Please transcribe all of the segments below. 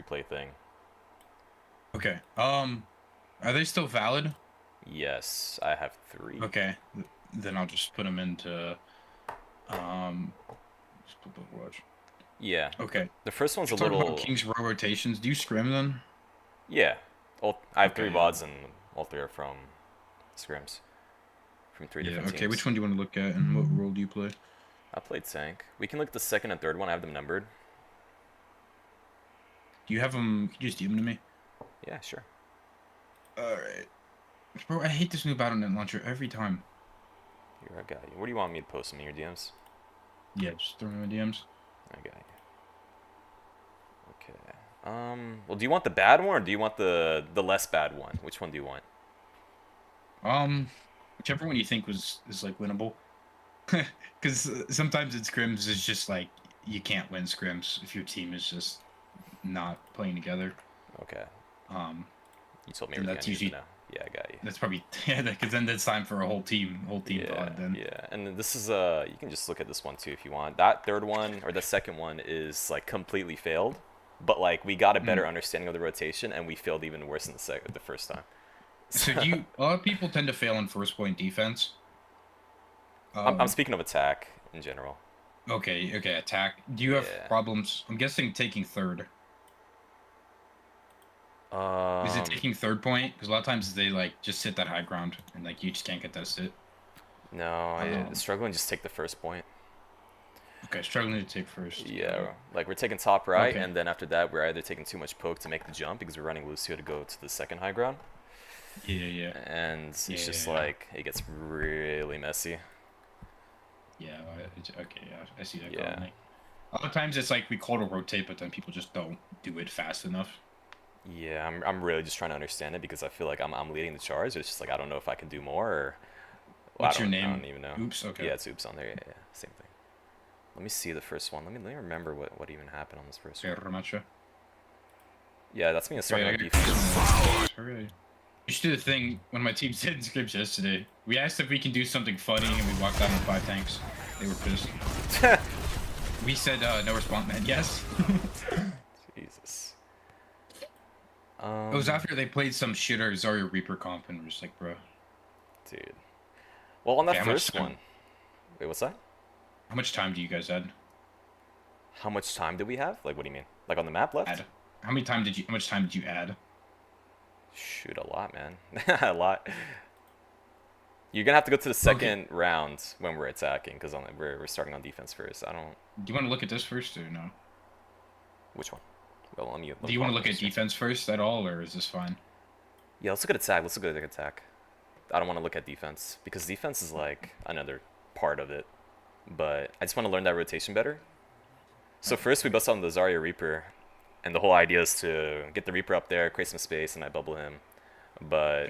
replay thing. Okay. Are they still valid? Yes, I have 3. Okay. Then I'll just put them into um. Just put watch. Yeah. Okay. The first one's a You're talking about little. King's Row rotations. Do you scrim then? Yeah. I have 3 Okay. Yeah. VODs and all 3 are from scrims. From 3 Yeah. different Okay. Which teams. one do you want to look at, and what role do you play? I played tank. We can look at the second and third one. I have them numbered. Do you have them? Can you just DM them to me? Yeah, sure. All right. Bro, I hate this new BattleNet launcher every time. Here, I got you. What do you want me to post them in your DMs? Yeah, just throw me in my DMs. I got you. Okay. Well, do you want the bad one or do you want the less bad one? Which one do you want? Whichever one you think is like winnable. Because sometimes in scrims it's just like you can't win scrims if your team is just not playing together. Okay. Um, You told me and everything that's I needed usually to know. Yeah, I got you. that's probably yeah. Because then it's time for a whole team Yeah, pod. Then yeah. And this is you can just look at this one too if you want. That third one or the second one is like completely failed, but like we got a better understanding of the rotation and we failed even worse than the first time. So do you? A lot of people tend to fail in first point defense. I'm speaking of attack in general. Okay, attack. Do you have Yeah. problems? I'm guessing taking third. Is it taking third point? Because a lot of times they like just sit that high ground and like you just can't get that sit. No, I struggling just take the first point. Okay, struggling to take first. Yeah, like we're taking top right, Okay. and then after that we're either taking too much poke to make the jump because we're running Lucio to go to the second high ground, Yeah. and it's just Yeah. like it gets really messy. Yeah. Okay. Yeah, I see that. Yeah. Commonly. A lot of times it's like we call to rotate, but then people just don't do it fast enough. Yeah, I'm really just trying to understand it because I feel like I'm leading the charge. It's just like I don't know if I can do more or well, What's your I name? don't even know. Oops. Okay. Yeah, it's oops on there. Yeah, same thing. Let me see the first one. Let me remember what even happened on this first one. Ramacha. Yeah, that's me starting on Okay, defense. You should do the thing when my team did in scripts yesterday. We asked if we can do something funny, and we walked out on 5 tanks. They were pissed. We said no response, man. Yes. Jesus. It was after they played some shitter Zarya Reaper comp, and we're just like, bro. Dude. Well, on that Okay, first one. Wait, what's that? How much time do you guys add? How much time do we have? Like, what do you mean? Like on the map left? How much time did you add? Shoot, a lot, man. A lot. You're gonna have to go to the second round when we're attacking, because we're starting on defense first. I don't. Do you want to look at this first or no? Which one? Well, let me. Do you want to look at defense first at all, or is this fine? Yeah, let's look at attack. Let's look at attack. I don't want to look at defense because defense is like another part of it, but I just want to learn that rotation better. So first we bust on the Zarya Reaper, and the whole idea is to get the Reaper up there, create some space, and I bubble him. But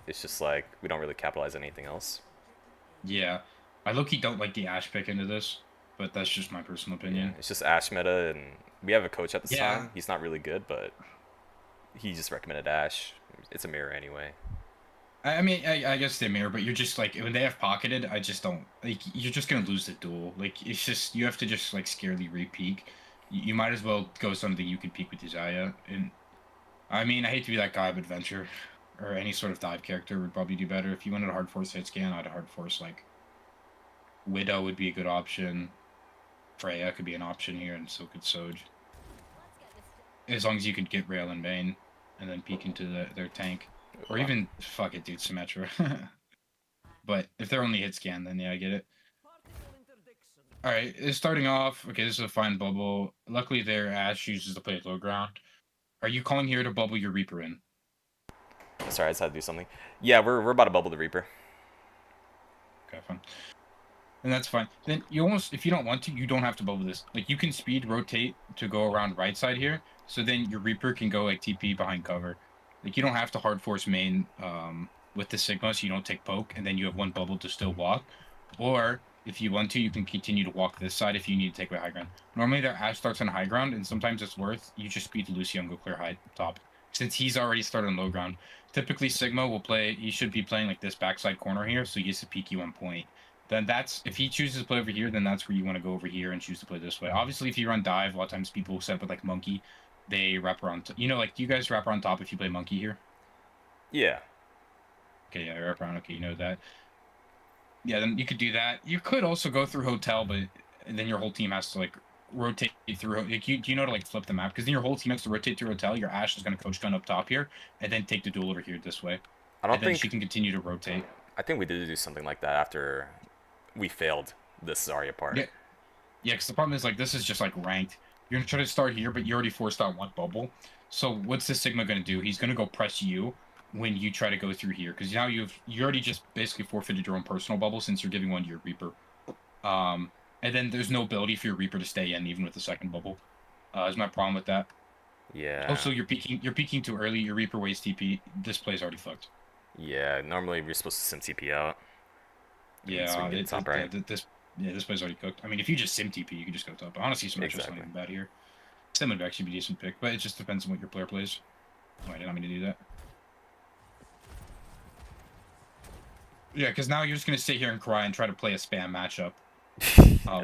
it's just like we don't really capitalize on anything else. Yeah, I low-key don't like the Ashe pick into this, but that's just my personal opinion. Yeah, it's just Ashe meta, and we have a coach at this time. He's not really good, but he just recommended Ashe. It's a mirror anyway. I mean, I guess they mirror, but you're just like when they have pocketed, I just don't like. You're just gonna lose the duel. Like it's just you have to just like scarily re-peek. You might as well go something you could peek with Izaya. And I mean, I hate to be that guy, but Venture or any sort of dive character would probably do better. If you wanted a hard force hit scan, I'd hard force like Widow would be a good option. Freya could be an option here, and so could Soj. As long as you could get Rail and Vayne, and then peek into their tank. Or even, fuck it, dude, Symmetra. But if they're only hit scan, then yeah, I get it. Alright, starting off, okay, this is a fine bubble. Luckily their Ashe uses to play at low ground. Are you calling here to bubble your Reaper in? Sorry, I just had to do something. Yeah, we're about to bubble the Reaper. Okay, fine. And that's fine. Then you almost, if you don't want to, you don't have to bubble this. Like, you can speed rotate to go around right side here, so then your Reaper can go, like, TP behind cover. Like, you don't have to hard force main with the Sigma, so you don't take poke, and then you have one bubble to still walk. Or, if you want to, you can continue to walk this side if you need to take away high ground. Normally, their Ashe starts on high ground, and sometimes it's worth, you just speed Lucio and go clear high top. Since he's already started on low ground. Typically, Sigma will play, he should be playing, like, this backside corner here, so he gets to peek you on point. Then that's, if he chooses to play over here, then that's where you want to go over here and choose to play this way. Obviously, if you run dive, a lot of times people set up with, like, Monkey. they wrap around. You know, like, do you guys wrap around top if you play monkey here? Yeah. Okay, yeah, wrap around. Okay, you know that. Yeah, then you could do that. You could also go through hotel, but and then your whole team has to like rotate through. Like, do you know to like flip the map? Because then your whole team has to rotate through hotel. Your Ash is going to coach gun up top here, and then take the duel over here this way, I and don't then she think. can continue to rotate. I think we did do something like that after we failed this Zarya part. Yeah, yeah. Because the problem is like this is just like ranked. You're gonna try to start here, but you already forced out one bubble. So what's the Sigma gonna do? He's gonna go press you when you try to go through here, because now you already just basically forfeited your own personal bubble since you're giving one to your Reaper. And then there's no ability for your Reaper to stay in even with the second bubble. Is my problem with that. Yeah. Also, you're peeking too early. Your Reaper wastes TP. This play's already fucked. Yeah. Normally we're supposed to sim TP out. Yeah, So we can get top right. this play's already cooked. I mean, if you just sim TP, you can just go top. Honestly, Smash is not even bad here. Sim would actually be a decent pick, but it just depends on what your player plays. Oh, I did not mean to do that. Yeah, because now you're just gonna sit here and cry and try to play a spam matchup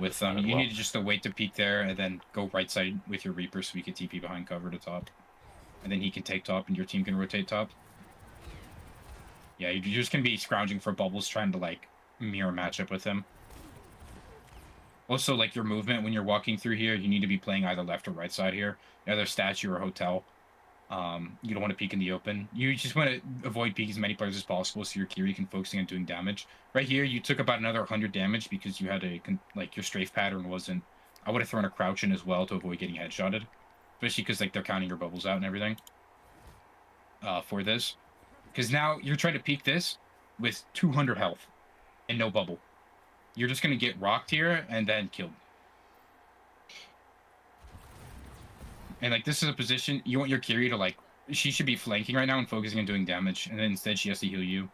with them. You need to just wait to peek there and then go right side with your Reaper so we can TP behind cover to top, and then he can take top and your team can rotate top. Yeah, you're just gonna be scrounging for bubbles, trying to like mirror matchup with him. Also, like your movement when you're walking through here, you need to be playing either left or right side here, either statue or hotel. You don't want to peek in the open. You just want to avoid peeking as many players as possible so your Kiri can focusing on doing damage. Right here, you took about another 100 damage because you had like your strafe pattern wasn't. I would have thrown a crouch in as well to avoid getting headshotted, especially because like they're counting your bubbles out and everything. For this, because now you're trying to peek this with 200 health and no bubble. You're just gonna get rocked here and then killed. And like this is a position you want your Kiri to like. She should be flanking right now and focusing on doing damage, and then instead she has to heal you.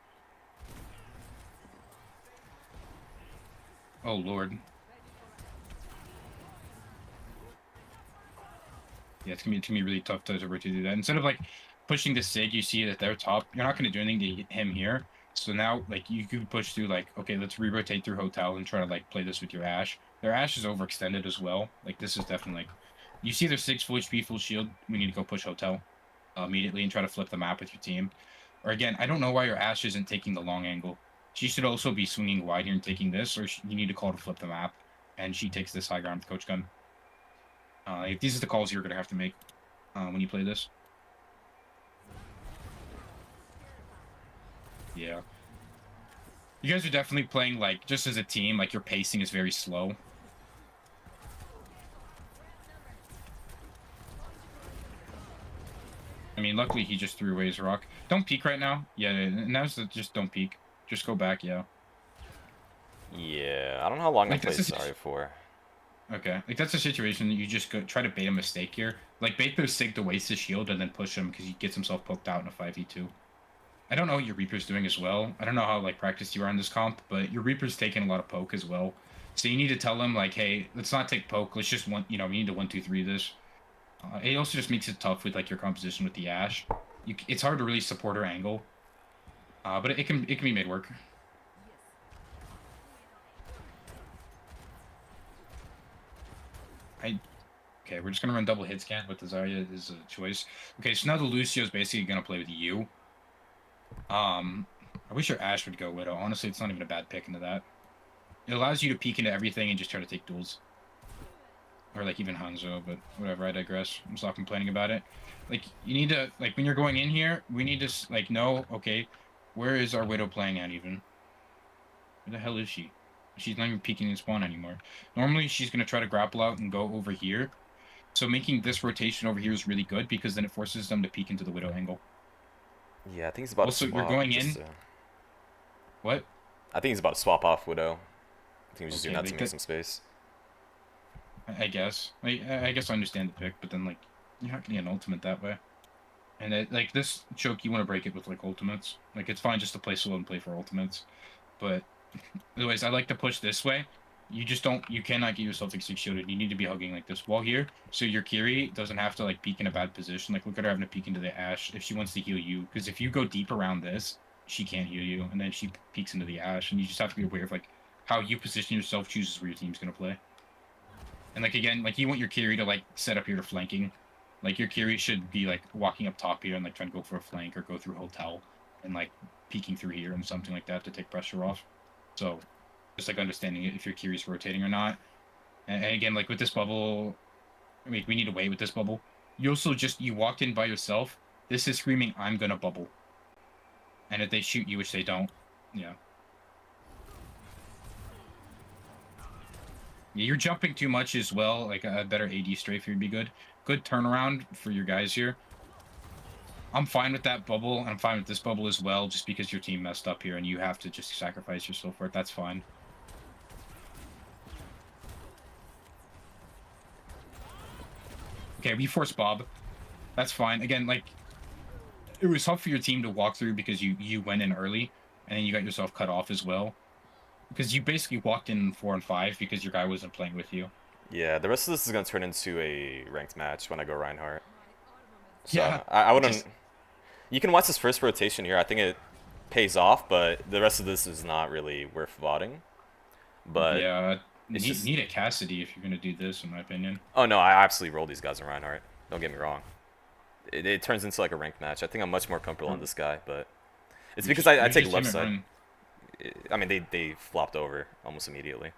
Oh lord. Yeah, it's gonna be really tough to do that. Instead of like pushing the Sig, you see that they're top. You're not gonna do anything to hit him here. So now like you could push through like, okay, let's re-rotate through hotel and try to like play this with your Ash. Their Ash is overextended as well. Like this is definitely like. You see their 6 full HP, full shield. We need to go push hotel immediately and try to flip the map with your team. Or again, I don't know why your Ash isn't taking the long angle. She should also be swinging wide here and taking this, or you need to call to flip the map, and she takes this high ground with coach gun. If these are the calls you're gonna have to make when you play this. Yeah. You guys are definitely playing like just as a team. Like your pacing is very slow. I mean, luckily he just threw away his rock. Don't peek right now. Yeah, now's just don't peek. Just go back, yeah. Yeah, I don't know how long Like, I played this is- Zarya for. Okay, like that's a situation that you just go try to bait a mistake here. Like bait their Sig to waste his shield and then push him because he gets himself poked out in a 5v2. I don't know what your Reaper's doing as well. I don't know how like practiced you are in this comp, but your Reaper's taking a lot of poke as well. So you need to tell him like, hey, let's not take poke. Let's just we need to 1-2-3 this. It also just makes it tough with like your composition with the Ash. It's hard to really support her angle, but it can be made work. Okay, we're just gonna run double hit scan with the Zarya is a choice. Okay, so now the Lucio is basically gonna play with you. I wish your Ash would go Widow. Honestly, it's not even a bad pick into that. It allows you to peek into everything and just try to take duels. Or like even Hanzo, but whatever, I digress. I'm stop complaining about it. Like you need to like when you're going in here, we need to like know, okay, where is our Widow playing at even? Where the hell is she? She's not even peeking in spawn anymore. Normally she's gonna try to grapple out and go over here. So making this rotation over here is really good because then it forces them to peek into the Widow angle. Yeah, I think he's about Also, to you're swap. going in. What? I think he's about to swap off Widow. I think he was just Okay, doing that they to make could- some space. I guess. I guess I understand the pick, but then like you're not gonna get an ultimate that way. And like this choke, you want to break it with like ultimates. Like it's fine just to play solo and play for ultimates, but otherwise I like to push this way. You cannot get yourself like 6 shielded. You need to be hugging like this wall here, so your Kiri doesn't have to like peek in a bad position. Like look at her having to peek into the Ash if she wants to heal you, because if you go deep around this, she can't heal you, and then she peeks into the Ash, and you just have to be aware of like how you position yourself chooses where your team's gonna play. And like again, like you want your Kiri to like set up here to flanking, Like your Kiri should be like walking up top here and like trying to go for a flank or go through hotel and like peeking through here and something like that to take pressure off. So just like understanding if your Kiri's rotating or not. And again, like with this bubble, I mean, we need to wait with this bubble. You also just you walked in by yourself. This is screaming, "I'm gonna bubble," and if they shoot you, which they don't, yeah. Yeah, you're jumping too much as well. Like a better AD strafe would be good. Good turnaround for your guys here. I'm fine with that bubble. I'm fine with this bubble as well, just because your team messed up here and you have to just sacrifice yourself for it. That's fine. Okay, we forced Bob. That's fine. Again, like it was tough for your team to walk through because you went in early and then you got yourself cut off as well. Because you basically walked in 4 and 5 because your guy wasn't playing with you. Yeah, the rest of this is gonna turn into a ranked match when I go Reinhardt. So Yeah, I wouldn't. just You can watch this first rotation here. I think it pays off, but the rest of this is not really worth VODing. But yeah, it's just. need a Cassidy if you're gonna do this, in my opinion. Oh no, I absolutely roll these guys in Reinhardt. Don't get me wrong. It turns into like a ranked match. I think I'm much more comfortable on this guy, but it's because I take left side. I mean, they flopped over almost immediately.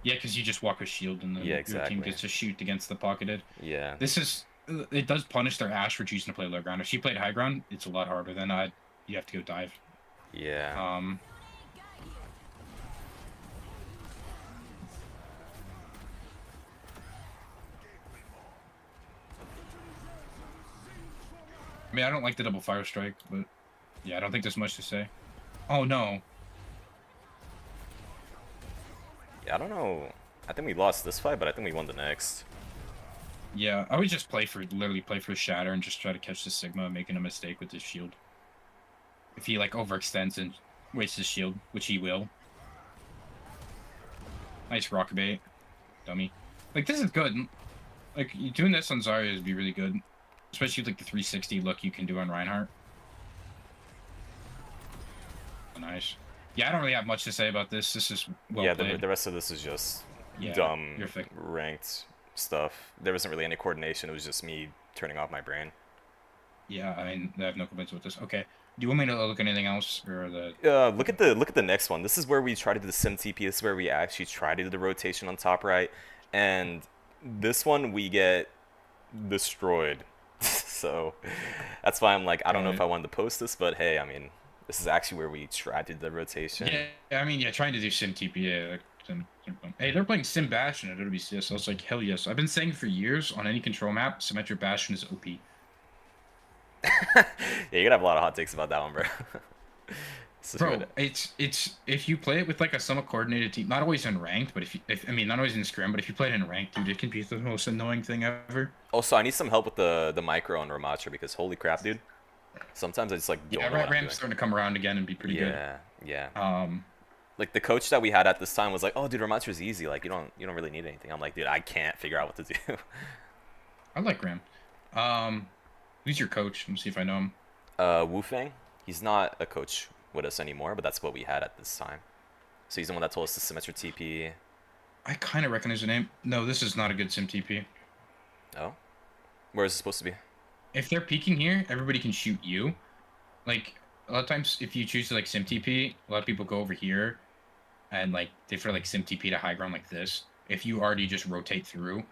Yeah, because you just walk a shield and then Yeah, your team exactly. gets to shoot against the pocketed. Yeah. This is it does punish their Ashe for choosing to play low ground. If she played high ground, it's a lot harder. Then you have to go dive. Yeah. I mean, I don't like the double fire strike, but yeah, I don't think there's much to say. Oh no. Yeah, I don't know. I think we lost this fight, but I think we won the next. Yeah, I would just literally play for Shatter and just try to catch the Sigma making a mistake with his shield. If he like overextends and wastes his shield, which he will. Nice rock bait. Dummy. Like this is good. Like doing this on Zarya would be really good. Especially like the 360 look you can do on Reinhardt. Nice. Yeah, I don't really have much to say about this. This is well Yeah, played. the rest of this is just Yeah, dumb you're fake. ranked stuff. There wasn't really any coordination. It was just me turning off my brain. Yeah, I mean, I have no complaints with this. Okay. Do you want me to look at anything else or the? Look at the next one. This is where we try to do the sim TP. This is where we actually try to do the rotation on top right, and this one we get destroyed. So that's why I'm like, I don't know if I wanted to post this, but hey, I mean, this is actually where we tried to do the rotation. Yeah, I mean, yeah, trying to do sim TP. Yeah. Hey, they're playing Sim Bastion at WCS. I was like, hell yes. I've been saying for years on any control map, Symmetric Bastion is OP. Yeah, you're gonna have a lot of hot takes about that one, bro. Bro, it's if you play it with like a somewhat coordinated team, not always in ranked, but if I mean not always in scrim, but if you play it in ranked, dude, it can be the most annoying thing ever. Also, I need some help with the micro on Ramatra because holy crap, dude. Sometimes I just like don't know what I'm doing. Ram's starting to come around again and be pretty good. Yeah. Like the coach that we had at this time was like, "Oh, dude, Ramatra's easy. Like you don't really need anything." I'm like, "Dude, I can't figure out what to do." I like Ram. Who's your coach? Let me see if I know him. Wu Fang. He's not a coach with us anymore, but that's what we had at this time. So he's the one that told us to symmetric TP. I kind of recognize the name. No, this is not a good sim TP. Oh, where is it supposed to be? If they're peeking here, everybody can shoot you. Like a lot of times, if you choose to like sim TP, a lot of people go over here, and like they for like sim TP to high ground like this. If you already just rotate through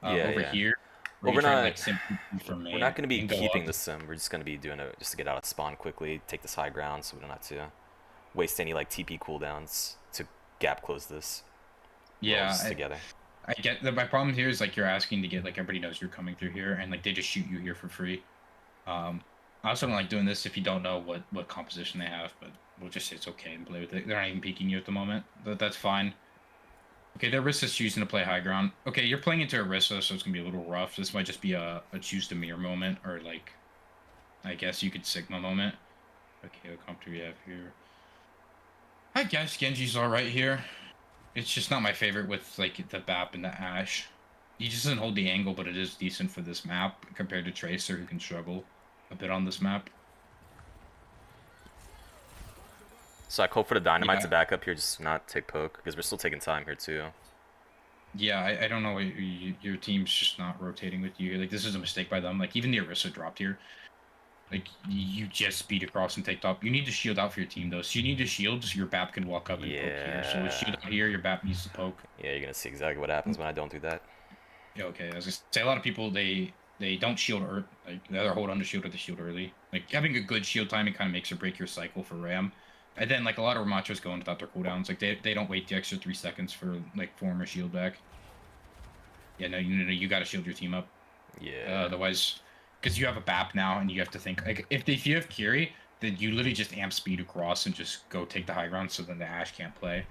over here, well, we're not. From We're not going to be keeping the sim. We're just going to be doing it just to get out of spawn quickly, take this high ground, so we don't have to waste any like TP cooldowns to gap close this. Yeah, together. I get that. My problem here is like you're asking to get like everybody knows you're coming through here, and like they just shoot you here for free. I also don't like doing this if you don't know what composition they have, but we'll just say it's okay and play with it. They're not even peeking you at the moment, but that's fine. Okay, their Orisa's choosing to play high ground. Okay, you're playing into Orisa, so it's gonna be a little rough. This might just be a choose to mirror moment, or like, I guess you could Sigma moment. Okay, what comp do we have here? I guess Genji's alright here. It's just not my favorite with like the BAP and the Ashe. He just doesn't hold the angle, but it is decent for this map compared to Tracer, who can struggle a bit on this map. So I hope for the Dynamite to back up here, just not take poke, because we're still taking time here too. Yeah, I don't know. Your team's just not rotating with you. Like this is a mistake by them. Like even the Orisa dropped here. Like you just speed across and take top. You need to shield out for your team though. So you need to shield so your BAP can walk up and poke here. So with shield Yeah. out here, your BAP needs to poke. Yeah, you're gonna see exactly what happens when I don't do that. Yeah, okay. I was gonna say a lot of people they don't shield or like they either hold on to shield or they shield early. Like having a good shield timing kind of makes or break your cycle for Ram. And then like a lot of Ramachos go without their cooldowns. Like they don't wait the extra 3 seconds for like form or shield back. Yeah, no, you got to shield your team up. Yeah. Otherwise, because you have a BAP now, and you have to think like if you have Kiri, then you literally just amp speed across and just go take the high ground, so then the Ashe can't play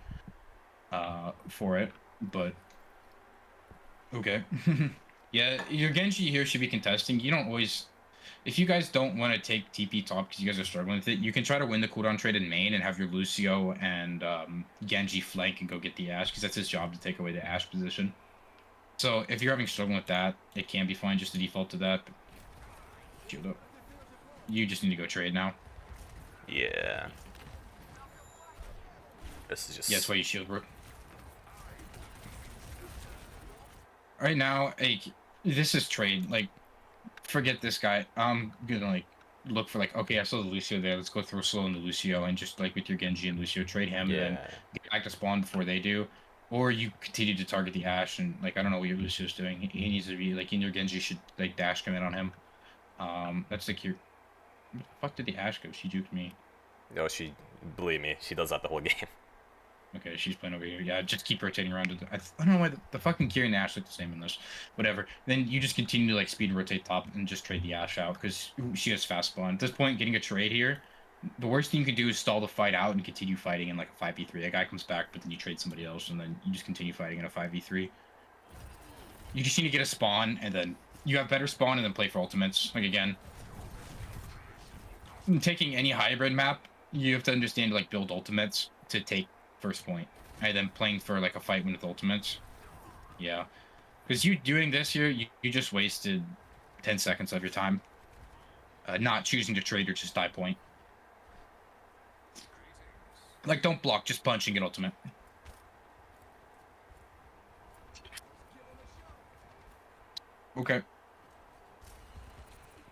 for it. But okay, yeah, your Genji here should be contesting. You don't always. If you guys don't want to take TP top because you guys are struggling with it, you can try to win the cooldown trade in main and have your Lucio and Genji flank and go get the Ashe because that's his job to take away the Ashe position. So if you're having struggling with that, it can be fine just to default to that. But shield up. You just need to go trade now. Yeah. This is just. Yeah, that's why you shield bro. Right now, like this is trade. Like, forget this guy. I'm gonna like look for like, okay, I saw the Lucio there. Let's go throw slow in the Lucio and just like with your Genji and Lucio, trade him and then get back to spawn before they do. Or you continue to target the Ashe and like I don't know what your Lucio's doing. He needs to be like in your Genji should like dash come in on him. That's like your. Where the fuck did the Ashe go? She juked me. No, believe me, she does that the whole game. Okay, she's playing over here. Yeah, just keep rotating around. I don't know why the fucking Kiri and the Ashe look the same in this. Whatever. Then you just continue to like speed and rotate top and just trade the Ashe out because she has fast spawn. At this point, getting a trade here, the worst thing you can do is stall the fight out and continue fighting in like a 5v3. That guy comes back, but then you trade somebody else and then you just continue fighting in a 5v3. You just need to get a spawn and then you have better spawn and then play for ultimates. Like again, taking any hybrid map, you have to understand like build ultimates to take first point, and then playing for like a fight win with ultimates. Yeah, because you doing this here, you just wasted 10 seconds of your time, not choosing to trade or just die point. Like don't block, just punch and get ultimate. Okay.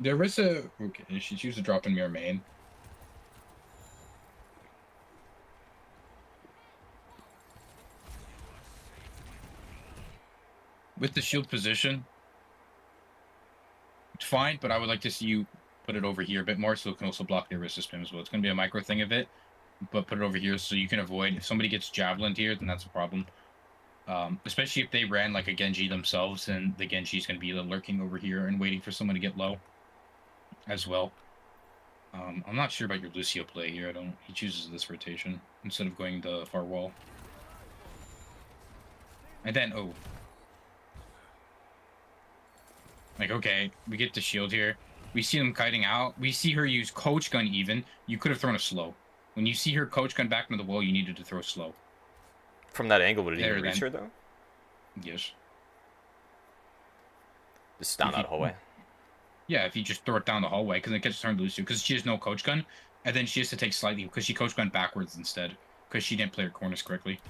There is a okay. She chooses to drop in mirror main. With the shield position, it's fine, but I would like to see you put it over here a bit more so it can also block the Orisa spam as well. It's going to be a micro thing of it, but put it over here so you can avoid. If somebody gets javelined here, then that's a problem. Especially if they ran like a Genji themselves, and the Genji is going to be lurking over here and waiting for someone to get low as well. I'm not sure about your Lucio play here. He chooses this rotation instead of going the far wall. And then, oh. Like, okay, we get the shield here. We see them kiting out. We see her use coach gun even. You could have thrown a slow. When you see her coach gun back into the wall, you needed to throw slow. From that angle, would it even reach her, though? Yes. Just down that hallway? Yeah, if you just throw it down the hallway, because it gets turned loose, because she has no coach gun, and then she has to take slightly, because she coach gun backwards instead, because she didn't play her corners correctly.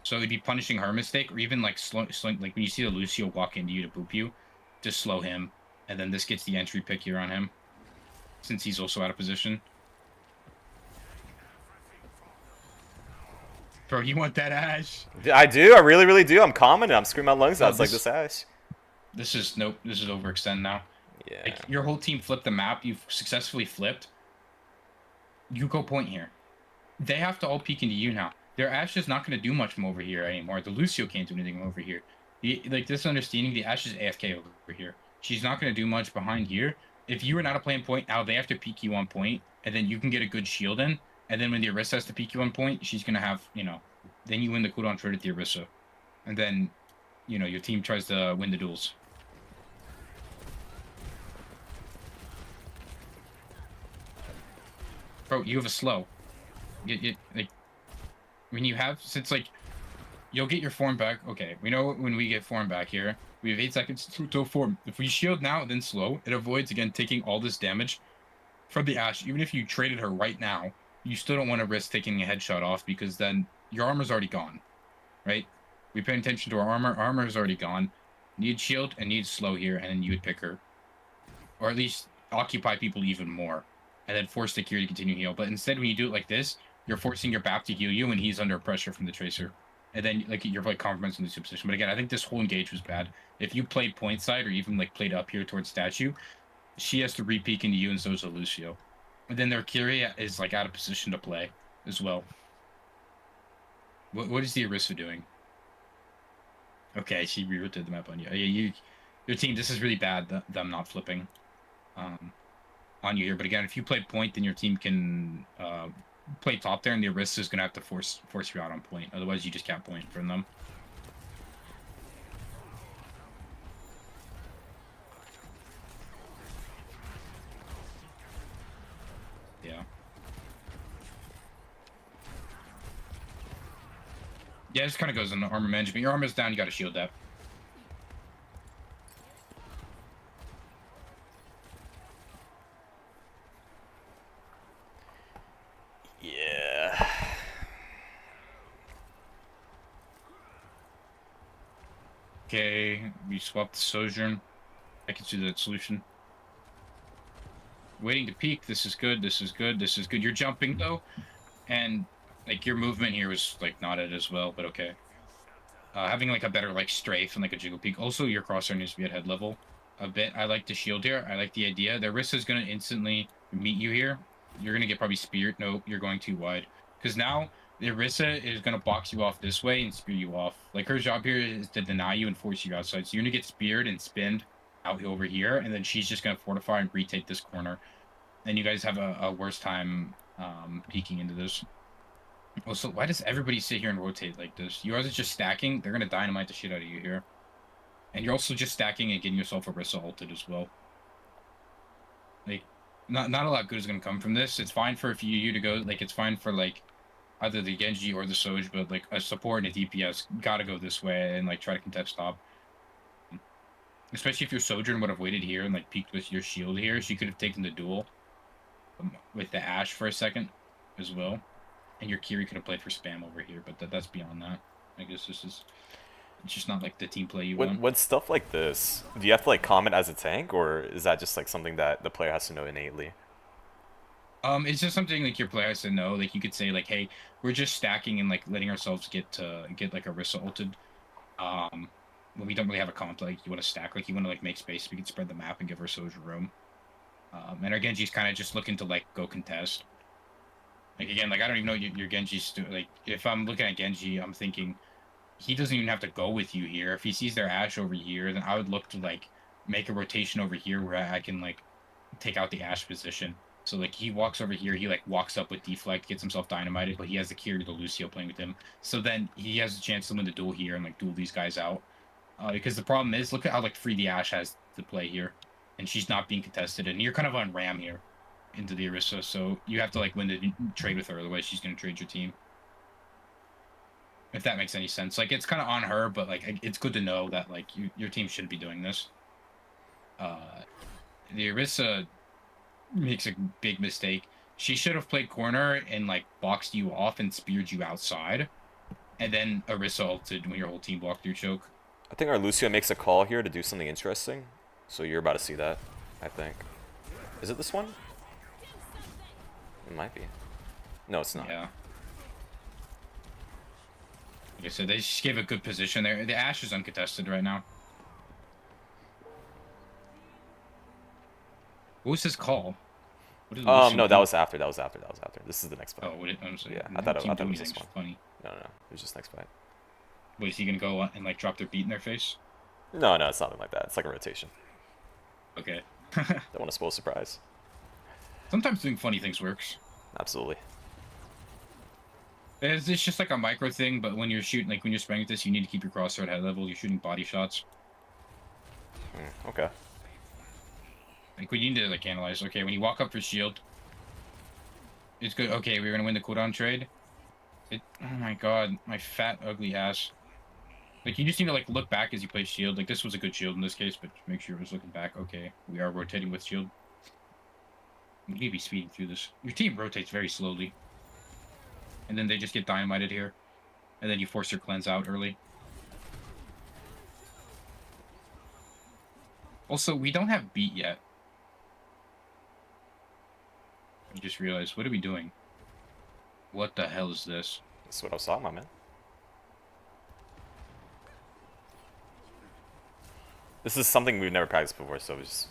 So it'd be punishing her mistake, or even like like when you see the Lucio walk into you to boop you, just slow him, and then this gets the entry pick here on him, since he's also out of position. Bro, you want that Ashe? I do. I really, really do. I'm commenting. I'm screaming my lungs out. It's like this Ashe. This is nope. This is overextend now. Yeah. Like your whole team flipped the map. You've successfully flipped. You go point here. They have to all peek into you now. Their Ashe is not going to do much from over here anymore. The Lucio can't do anything from over here. Like this understanding, the Ashe is AFK over here. She's not going to do much behind here. If you are not a playing point now, they have to peek you on point, and then you can get a good shield in. And then when the Orisa has to peek you on point, she's going to have, then you win the cooldown trade at the Orisa. And then, your team tries to win the duels. Bro, you have a slow. Like, when you have, since, like, you'll get your form back. Okay, we know when we get form back here, we have 8 seconds to form. If we shield now, then slow, it avoids, again, taking all this damage from the Ashe. Even if you traded her right now, you still don't want to risk taking a headshot off because then your armor's already gone, right? We pay attention to our armor. Armor is already gone. Need shield and need slow here, and then you would pick her. Or at least occupy people even more. And then force the Kiri to continue heal. But instead, when you do it like this, you're forcing your BAP to heal you, and he's under pressure from the Tracer. And then like you're like compromising the position. But again, I think this whole engage was bad. If you played point side or even like played up here towards statue, she has to re-peek into you, and so does Lucio. And then their Kiri is like out of position to play as well. What is the Orisa doing? Okay, she rerouted the map on you. Your team. This is really bad. Them not flipping on you here. But again, if you play point, then your team can play top there, and the Orisa is gonna have to force you out on point. Otherwise, you just can't point from them. Yeah. Yeah, this kind of goes into armor management. Your armor's down, you gotta shield that. Yeah. Okay, we swapped the Sojourn. I can see that solution. Waiting to peek. This is good. This is good. This is good. You're jumping though, and like your movement here was like not it as well, but okay. Having like a better like strafe and like a jiggle peek. Also, your crosshair needs to be at head level a bit. I like the shield here. I like the idea. The Orisa is gonna instantly meet you here. You're gonna get probably speared. No, you're going too wide. Because now the Orisa is gonna box you off this way and spear you off. Like her job here is to deny you and force you outside. So you're gonna get speared and spinned out over here, and then she's just gonna fortify and retake this corner. And you guys have a worse time peeking into this. Also, why does everybody sit here and rotate like this? You guys are just stacking. They're gonna dynamite the shit out of you here. And you're also just stacking and getting yourself Orisa ulted as well. Like, not a lot good is gonna come from this. It's fine for you to go. Like, it's fine for like either the Genji or the Soj, but like a support and a DPS gotta go this way and like try to contest top. Especially if your Sojourn would have waited here and like peeked with your shield here, she could have taken the duel with the Ashe for a second as well. And your Kiri could have played for spam over here, but that's beyond that. I guess this is it's just not like the team play you want. When stuff like this, do you have to like comment as a tank, or is that just like something that the player has to know innately? It's just something like your player has to know. Like you could say like, hey, we're just stacking and like letting ourselves get like Orisa ulted. When we don't really have a comp, like you want to stack, like you want to like make space so we can spread the map and give our Soja room. And our Genji's kind of just looking to like go contest. Like again, like I don't even know your Genji's like if I'm looking at Genji, I'm thinking he doesn't even have to go with you here. If he sees their Ashe over here, then I would look to like make a rotation over here where I can like take out the Ashe position. So like he walks over here, he like walks up with deflect, gets himself dynamited, but he has the Kiri to the Lucio playing with him. So then he has a chance to win the duel here and like duel these guys out. Because the problem is, look at how like free the Ashe has to play here, and she's not being contested, and you're kind of on Ram here into the Orisa, so you have to like win the trade with her, otherwise she's gonna trade your team. If that makes any sense. Like it's kind of on her, but like it's good to know that like your team should be doing this. The Orisa makes a big mistake. She should have played corner and like boxed you off and speared you outside, and then Orisa ulted when your whole team blocked your choke. I think our Lucio makes a call here to do something interesting, so you're about to see that, I think. Is it this one? It might be. No, it's not. Yeah. Like I said, they just gave a good position there. The Ashe is uncontested right now. What was his call? What did Lucian No, do? that was after. This is the next fight. Oh, I'm sorry. Yeah, I thought it was anything this one. funny. No, it was just next fight. Wait, is he gonna go and like drop their beat in their face? No, it's nothing like that. It's like a rotation. Okay. Don't want to spoil surprise. Sometimes doing funny things works. Absolutely. It's just like a micro thing, but when you're shooting, like when you're spraying with this, you need to keep your crosshair at head level. You're shooting body shots. Okay. Like we need to like analyze. Okay, when you walk up for shield, it's good. Okay, we're gonna win the cooldown trade. Oh my god, my fat ugly ass. Like you just need to like look back as you play shield. Like this was a good shield in this case, but make sure it was looking back. Okay, we are rotating with shield. You need to be speeding through this. Your team rotates very slowly, and then they just get dynamited here, and then you force your cleanse out early. Also, we don't have beat yet. I just realized, what are we doing? What the hell is this? That's what I was talking about, man. This is something we've never practiced before, so it's just,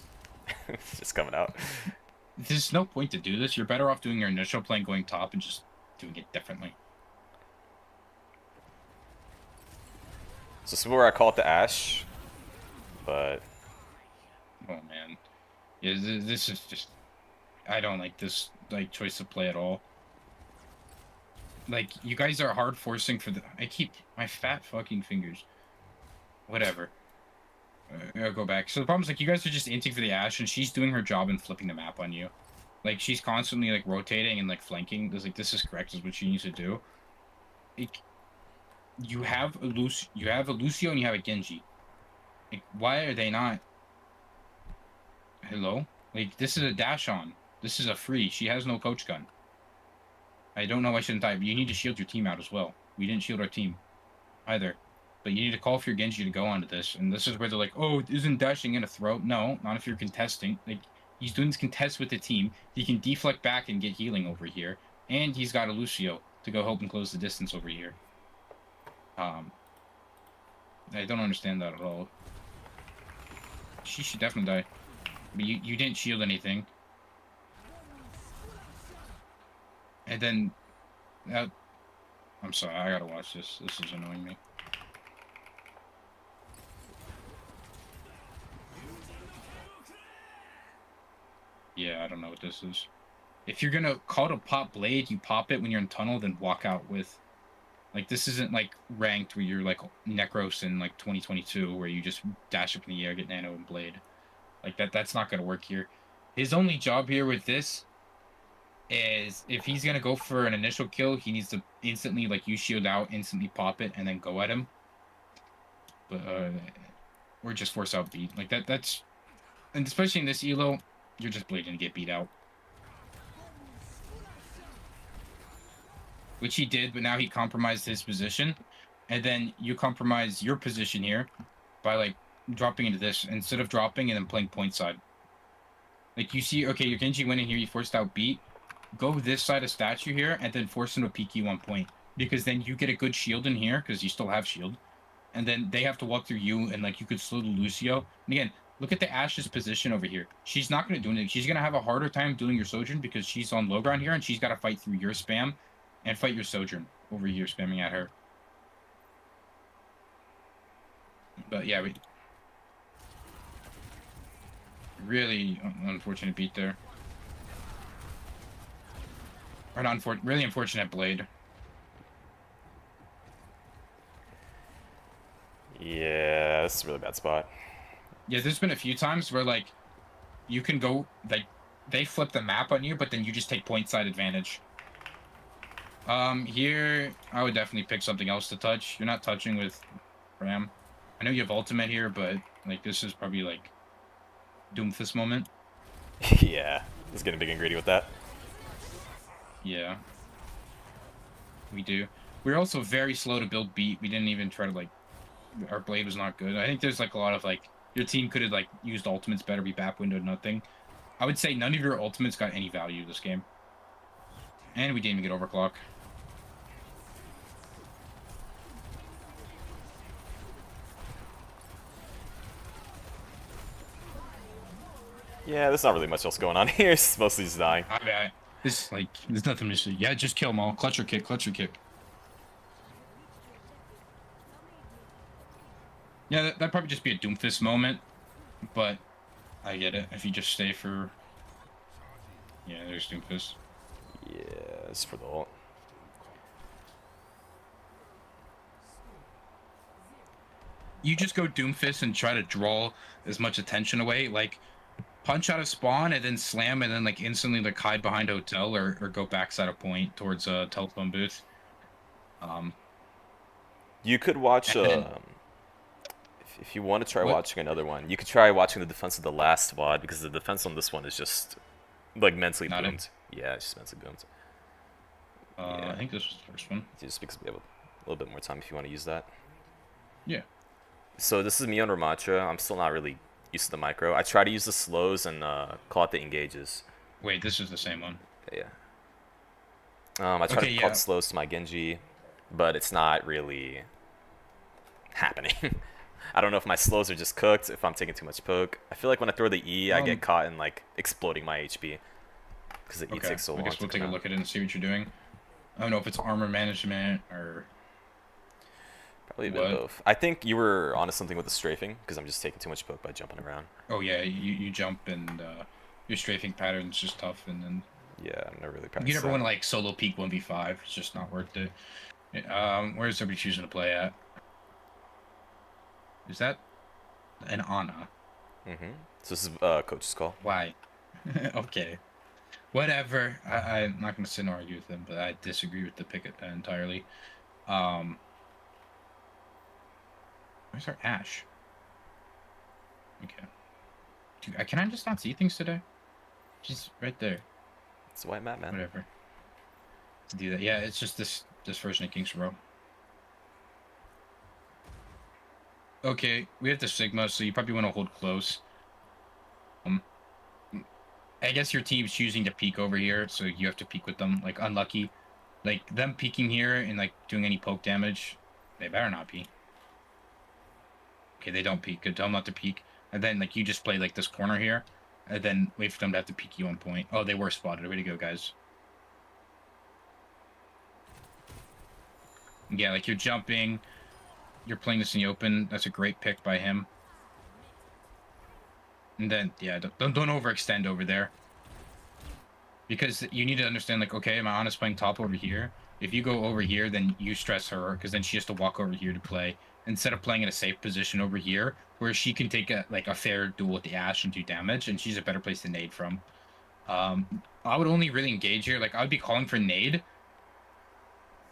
it's just coming out. There's no point to do this. You're better off doing your initial plan going top and just doing it differently. So this is where I call it the Ash, but Oh man, yeah, this is just. I don't like this like choice of play at all. Like you guys are hard forcing for the. I keep my fat fucking fingers. Whatever. I'll go back. So the problem is like you guys are just inting for the Ash, and she's doing her job and flipping the map on you. Like she's constantly like rotating and like flanking. This like this is correct is what she needs to do. Like, you have a Lucio and you have a Genji. Like why are they not? Hello? Like this is a dash on. This is a free. She has no coach gun. I don't know why I shouldn't die, but you need to shield your team out as well. We didn't shield our team either. But you need to call for your Genji to go onto this. And this is where they're like, oh, isn't dashing in a throw? No, not if you're contesting. Like, he's doing this contest with the team. He can deflect back and get healing over here. And he's got a Lucio to go help and close the distance over here. I don't understand that at all. She should definitely die. But you didn't shield anything. And then... I'm sorry, I gotta watch this. This is annoying me. Yeah, I don't know what this is. If you're gonna call to pop blade, you pop it when you're in tunnel, then walk out with... Like, this isn't, like, ranked where you're, like, Necros in, like, 2022, where you just dash up in the air, get nano and blade. Like, that's not gonna work here. His only job here with this is if he's gonna go for an initial kill, he needs to instantly, like, use shield out, instantly pop it, and then go at him. But, or just force out beat. Like, that's... And especially in this elo, you're just blading to get beat out. Which he did, but now he compromised his position. And then you compromise your position here by, like, dropping into this instead of dropping and then playing point side. Like, you see, okay, your Genji went in here, you forced out beat. Go this side of statue here and then force him to peek you 1 point. Because then you get a good shield in here, because you still have shield. And then they have to walk through you, and, like, you could slow the Lucio. And again, look at the Ash's position over here. She's not going to do anything. She's going to have a harder time doing your Sojourn because she's on low ground here, and she's got to fight through your spam and fight your Sojourn over here spamming at her. But yeah, really unfortunate beat there. Or not really unfortunate blade. yeah, this is a really bad spot. Yeah, there's been a few times where, like, you can go, like, they flip the map on you, but then you just take point side advantage. Here, I would definitely pick something else to touch. You're not touching with Ram. I know you have ultimate here, but, like, this is probably, like, Doomfist moment. Yeah, it's getting big and greedy with that. Yeah. We do. We're also very slow to build beat. We didn't even try to, like, our blade was not good. I think there's, like, a lot of, like, your team could have, like, used ultimates better, be back windowed, nothing. I would say none of your ultimates got any value this game. And we didn't even get overclock. Yeah, there's not really much else going on here. It's mostly just dying. This, like, there's nothing to say. Yeah, just kill them all. Clutch or kick, clutch or kick. Yeah, that'd probably just be a Doomfist moment. But I get it. If you just stay for... Yeah, there's Doomfist. Yeah, it's for the ult. You just go Doomfist and try to draw as much attention away. Like, punch out of spawn and then slam and then, like, instantly, like, hide behind hotel or go backside a point towards a telephone booth. You could watch, then, if you want to try watching another one, you could try watching the defense of the last VOD, because the defense on this one is just, like, mentally boomed. Yeah, it's just mentally boomed. Yeah. I think this was the first one. Just because we have a little bit more time if you want to use that. Yeah. So this is me on Ramattra. I'm still not really use of the micro. I try to use the slows and call out the engages. Wait, this is the same one. Yeah. I try Okay, to call yeah. the slows to my Genji, but it's not really happening. I don't know if my slows are just cooked, if I'm taking too much poke. I feel like when I throw the E, I get caught in like exploding my HP because the E Okay, takes so I long guess to we'll come take a out. look at it and see what you're doing. I don't know if it's armor management or Probably a bit of what. both. I think you were onto something with the strafing because I'm just taking too much poke by jumping around. Oh yeah, you jump and your strafing pattern's just tough, and then Yeah, I'm never really you practiced never that. want to like solo peek 1v5. It's just not worth it. Where's everybody choosing to play at? Is that an Ana? So this is coach's call. Why? Okay. Whatever. I'm not gonna sit and argue with him, but I disagree with the pick entirely. Where's our Ash? Okay. Dude, can I just not see things today? She's right there. It's a white map, man. Whatever. To do that. Yeah, it's just this version of King's Row. Okay, we have the Sigma, so you probably want to hold close. I guess your team's choosing to peek over here, so you have to peek with them. Like, unlucky. Like, them peeking here and, like, doing any poke damage, they better not be. Okay, they don't peek. Good, tell them not to peek. And then, like, you just play, like, this corner here, and then wait for them to have to peek you on point. Oh, they were spotted. Way to go, guys. Yeah, like, you're jumping. You're playing this in the open. That's a great pick by him. And then, yeah, don't overextend over there. Because you need to understand, like, okay, my Ana's playing top over here. If you go over here, then you stress her, because then she has to walk over here to play. Instead of playing in a safe position over here, where she can take a fair duel with the Ashe and do damage, and she's a better place to nade from. I would only really engage here. Like, I would be calling for nade.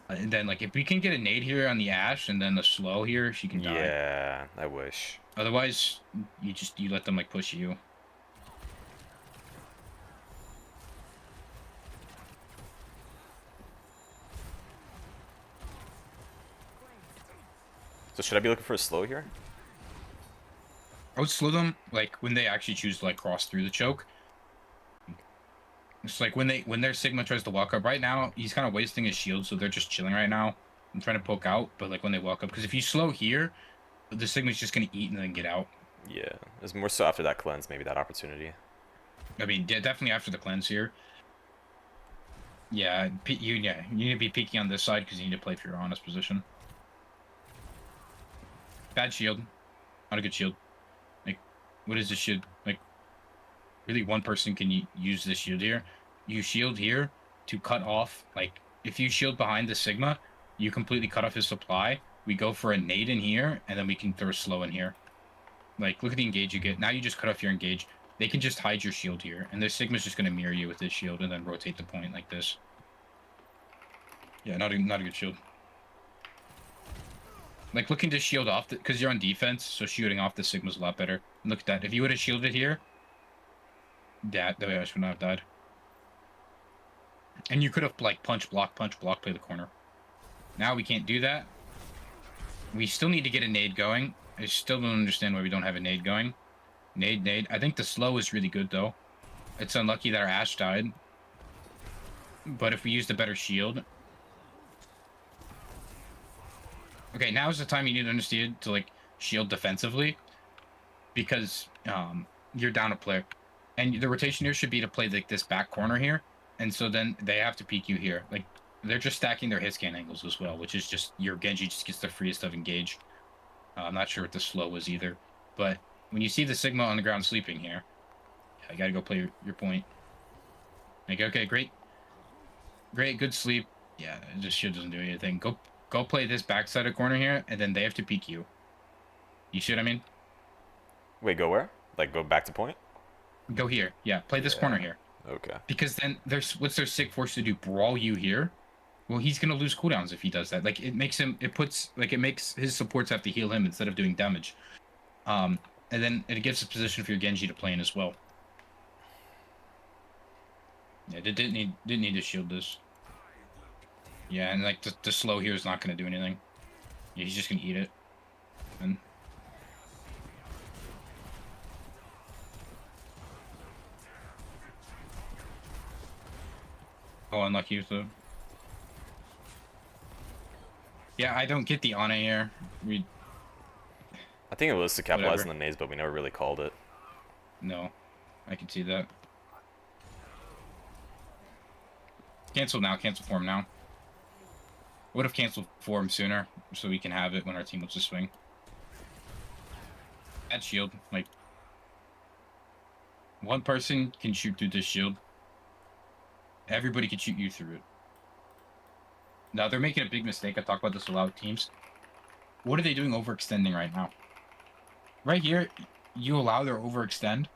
And then, like, if we can get a nade here on the Ashe, and then the slow here, she can die. Yeah, I wish. Otherwise, you let them, like, push you. So should I be looking for a slow here? I would slow them, like, when they actually choose to, like, cross through the choke. It's like when their Sigma tries to walk up. Right now, he's kind of wasting his shield, so they're just chilling right now. I'm trying to poke out, but, like, when they walk up. Because if you slow here, the Sigma's just going to eat and then get out. Yeah, it's more so after that cleanse, maybe that opportunity. I mean, yeah, definitely after the cleanse here. Yeah, you need to be peeking on this side because you need to play for your honest position. Bad shield. Not a good shield. Like, what is this shield? Like, really one person can use this shield here. You shield here to cut off, like, if you shield behind the Sigma, you completely cut off his supply. We go for a nade in here, and then we can throw a slow in here. Like, look at the engage you get. Now you just cut off your engage. They can just hide your shield here, and their Sigma's just going to mirror you with this shield and then rotate the point like this. Yeah, not a good shield. Like, looking to shield off, because you're on defense, so shooting off the Sigma's a lot better. Look at that. If you would have shielded here, that way I should not have died. And you could have, like, punch, block, play the corner. Now we can't do that. We still need to get a nade going. I still don't understand why we don't have a nade going. Nade. I think the slow is really good, though. It's unlucky that our Ashe died. But if we used a better shield... Okay, now is the time you need to understand to, like, shield defensively. Because you're down a player. And the rotation here should be to play, like, this back corner here. And so then they have to peek you here. Like, they're just stacking their hit scan angles as well, which is just your Genji just gets the freest of engage. I'm not sure what the slow was either. But when you see the Sigma on the ground sleeping here, I gotta go play your point. Like, okay, great. Great, good sleep. Yeah, this shield doesn't do anything. Go play this backside of corner here, and then they have to peek you. You see what I mean? Wait, go where? Like, go back to point? Go here. Yeah, play this corner here. Okay. Because then what's their Sig forced to do? Brawl you here? Well, he's gonna lose cooldowns if he does that. Like, it makes his supports have to heal him instead of doing damage. And then it gives a position for your Genji to play in as well. Yeah, they didn't need to shield this. Yeah, and like the slow here is not gonna do anything. Yeah, he's just gonna eat it. And Oh, unlucky with the. Yeah, I don't get the Ana here. We I think it was to capitalize whatever. on the maze, but we never really called it. No, I can see that. Cancel now. Cancel form now. Would have canceled form sooner so we can have it when our team wants to swing. Add shield. Like one person can shoot through this shield. Everybody can shoot you through it. Now they're making a big mistake. I talk about this with a lot of teams. What are they doing overextending right now? Right here, you allow their overextend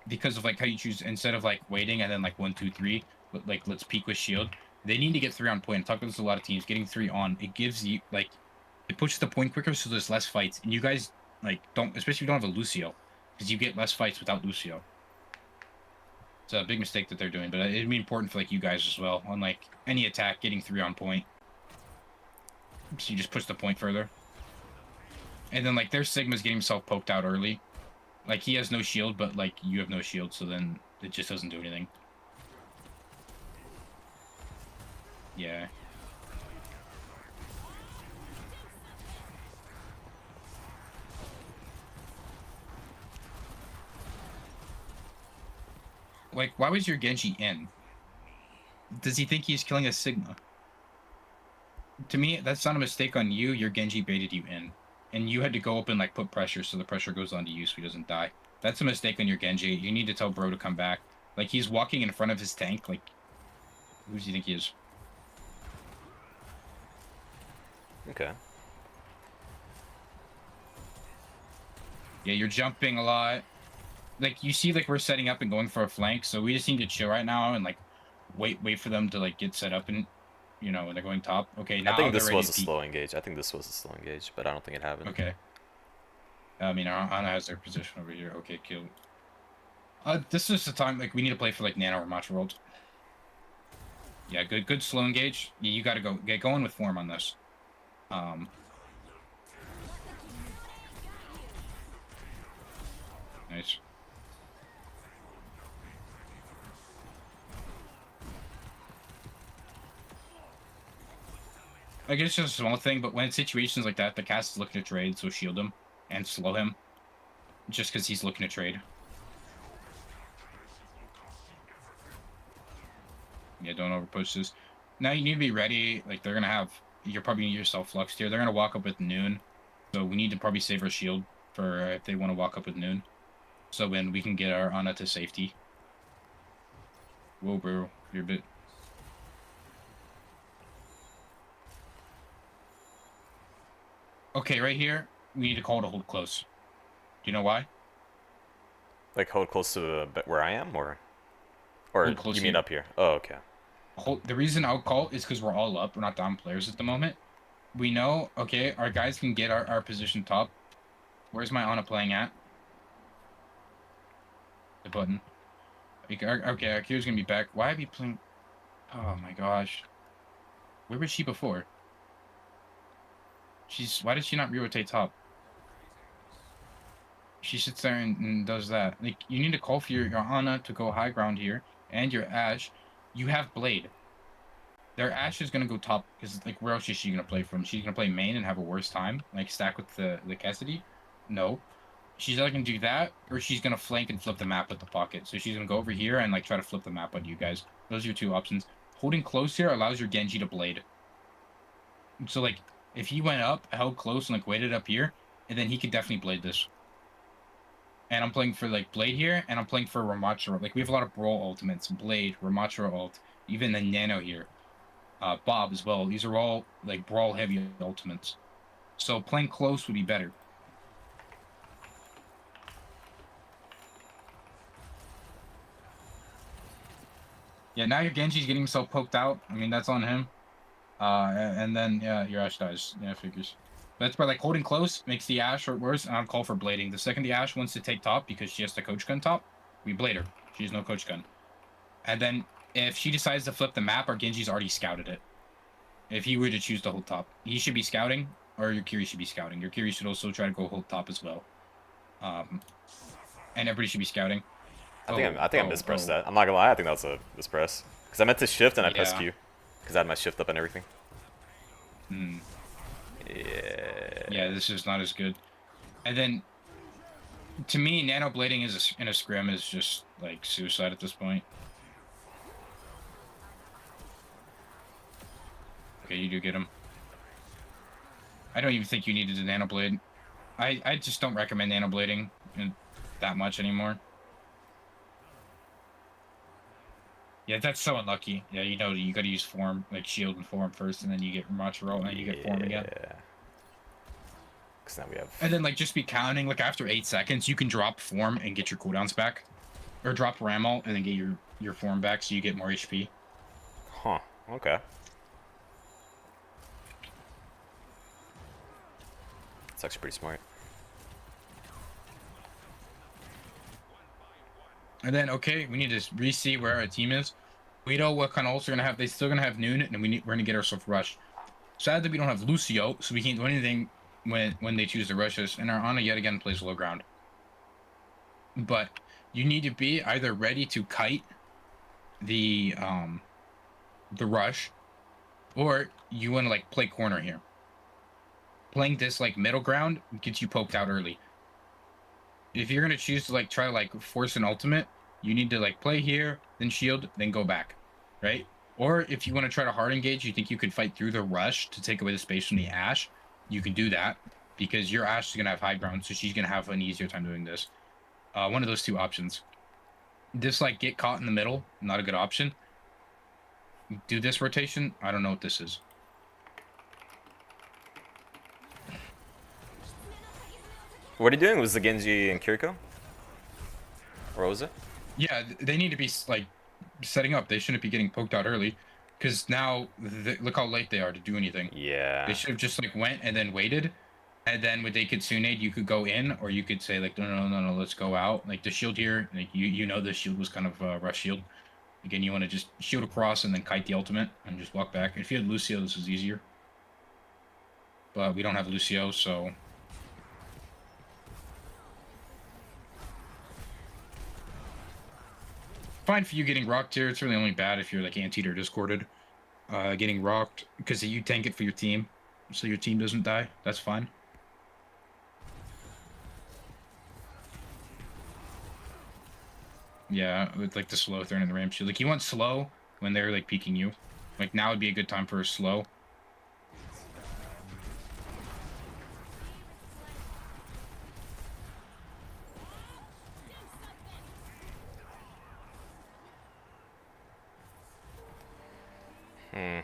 because of like how you choose instead of like waiting and then like 1, 2, 3, but like let's peek with shield. They need to get 3 on point. I talk about this with a lot of teams. Getting 3 on, it gives you like it pushes the point quicker, so there's less fights. And you guys like don't, especially if you don't have a Lucio, because you get less fights without Lucio. It's a big mistake that they're doing, but it'd be important for like you guys as well. On like any attack, getting 3 on point. So you just push the point further. And then like their Sigma's getting himself poked out early. Like he has no shield, but like you have no shield, so then it just doesn't do anything. Yeah. Like, why was your Genji in? Does he think he's killing a Sigma? To me, that's not a mistake on you. Your Genji baited you in. And you had to go up and like put pressure so the pressure goes on to you so he doesn't die. That's a mistake on your Genji. You need to tell bro to come back. Like he's walking in front of his tank. Like, who does he think he is? Okay. Yeah, you're jumping a lot. Like you see, like we're setting up and going for a flank, so we just need to chill right now and like wait for them to like get set up and you know when they're going top. Okay, now I think they're this ready was to a peek. slow engage. I think this was a slow engage, but I don't think it happened. Okay. I mean, Ana has their position over here. Okay, kill. This is the time like we need to play for like Nano or Match World. Yeah, good slow engage. Yeah, you gotta get going with form on this. Nice. I guess it's just a small thing, but when it's situations like that, the cast is looking to trade, so shield him and slow him. Just because he's looking to trade. Yeah, don't overpush this. Now you need to be ready. Like they're gonna have, you're probably gonna get yourself fluxed here. They're gonna walk up with Noon, so we need to probably save our shield for if they want to walk up with Noon, so when we can get our Ana to safety. Whoa, bro, you're a bit. Okay, right here, we need to call to hold close. Do you know why? Like hold close to the where I am, or Hold close you mean here. up here? Oh, okay. The reason I'll call is because we're all up. We're not down players at the moment. We know, okay, our guys can get our position top. Where's my Ana playing at? The button. Okay, Akira's gonna be back. Why are you playing? Oh my gosh. Where was she before? Why did she not re-rotate top? She sits there and does that. Like, you need to call for your Ana to go high ground here, and your Ashe. You have Blade. Their Ashe is gonna go top, because, like, where else is she gonna play from? She's gonna play main and have a worse time? Like, stack with the Cassidy? No. She's either gonna do that, or she's gonna flank and flip the map with the pocket. So she's gonna go over here and, like, try to flip the map on you guys. Those are your 2 options. Holding close here allows your Genji to Blade. So, like, if he went up, held close, and, like, waited up here, and then he could definitely Blade this. And I'm playing for, like, Blade here, and I'm playing for Ramattra. Like, we have a lot of Brawl ultimates. Blade, Ramattra ult, even the Nano here. Bob as well. These are all, like, Brawl-heavy ultimates. So playing close would be better. Yeah, now your Genji's getting himself poked out. I mean, that's on him. And then, yeah, your Ashe dies. Yeah, figures. That's why, like, holding close makes the Ashe worse, and I'll call for blading. The second the Ashe wants to take top because she has the coach gun top, we blade her. She has no coach gun. And then if she decides to flip the map, our Genji's already scouted it. If he were to choose to hold top, he should be scouting, or your Kiri should be scouting. Your Kiri should also try to go hold top as well. And everybody should be scouting. I think I mispressed that. I'm not gonna lie. I think that was a mispress. Because I meant to shift and I pressed Yeah. Q. Because I had my shift up and everything. Hmm. Yeah. Yeah, this is not as good. And then, to me, nano blading is in a scrim is just like suicide at this point. Okay, you do get him. I don't even think you needed a nano blade. I just don't recommend nano blading that much anymore. Yeah, that's so unlucky. Yeah, you know, you got to use form, like shield and form first, and then you get Machiro, and then you get form again. Yeah. Because now we have. And then, like, just be counting, like, after 8 seconds, you can drop form and get your cooldowns back. Or drop Ramel and then get your form back so you get more HP. Huh. Okay. It's actually pretty smart. And then, okay, we need to re-see where our team is. We know what kind of ults they're going to have. They're still going to have Noon, and we're going to get ourselves rushed. Sadly, we don't have Lucio, so we can't do anything when they choose to rush us. And our Ana yet again plays low ground. But you need to be either ready to kite the rush, or you want to like play corner here. Playing this like middle ground gets you poked out early. If you're gonna choose to like try to like force an ultimate, you need to like play here, then shield, then go back, right? Or if you want to try to hard engage, you think you could fight through the rush to take away the space from the Ashe, you can do that because your Ashe is gonna have high ground, so she's gonna have an easier time doing this. One of those two options. This like get caught in the middle, not a good option. Do this rotation. I don't know what this is. What are you doing? Was the Genji and Kiriko? Or what was it? Yeah, they need to be like setting up. They shouldn't be getting poked out early, because now look how late they are to do anything. Yeah. They should have just like went and then waited, and then with they Kitsune, you could go in, or you could say like no, let's go out. Like the shield here, like you know the shield was kind of rush shield. Again, you want to just shield across and then kite the ultimate and just walk back. If you had Lucio, this is easier, but we don't have Lucio, so. Fine for you getting rocked here. It's really only bad if you're like anti or discorded. Getting rocked because you tank it for your team, so your team doesn't die. That's fine. Yeah, with like the slow thorn and the ramp shield. Like you want slow when they're like peeking you. Like now would be a good time for a slow. Hmm.